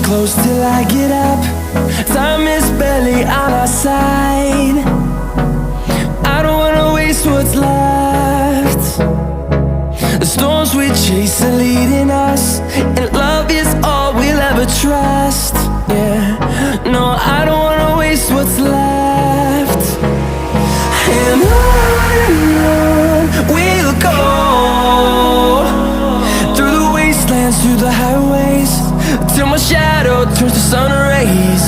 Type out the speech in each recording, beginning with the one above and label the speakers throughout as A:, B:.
A: Close till I get up. Time is barely on our side. I don't wanna waste what's left. The storms we chase are leading us, and love is all we'll ever trust. Yeah, no, I don't wanna waste what's left. And on we'll go, through the wastelands, through the highways, till my shadow turns to sun rays.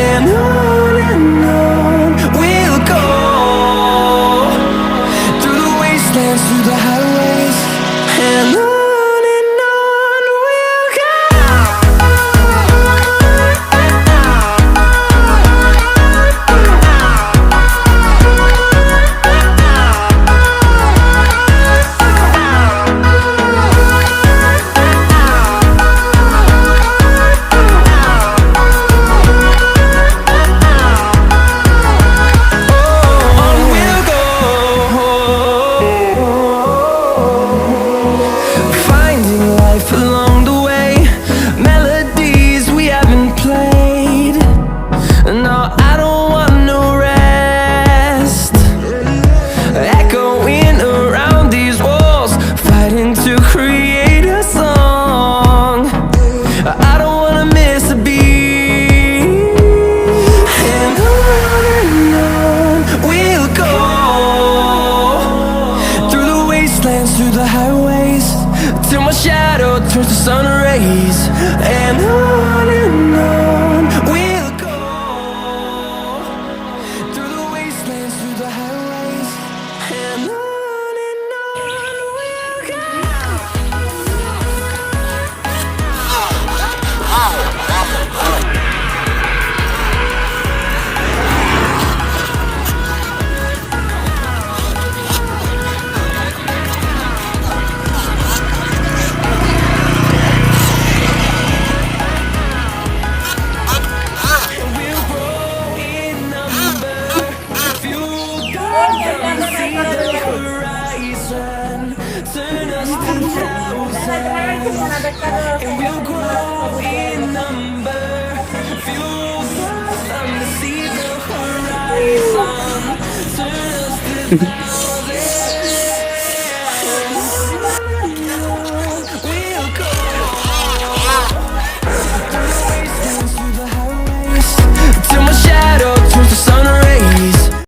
A: And on we'll go, through the wastelands, through the highways, and on we'll go. Along the way, melodies we haven't played. No, I don't want no rest. Echoing around these walls, fighting to create a song. I don't wanna miss a beat. And on we'll go, through the wastelands, through the highways, till my shadow turns to sun rays. And on we'll go, through the wastelands, through the highways, and on we'll go. And we'll grow in number, fuel fast on the sea, the horizon, turn us to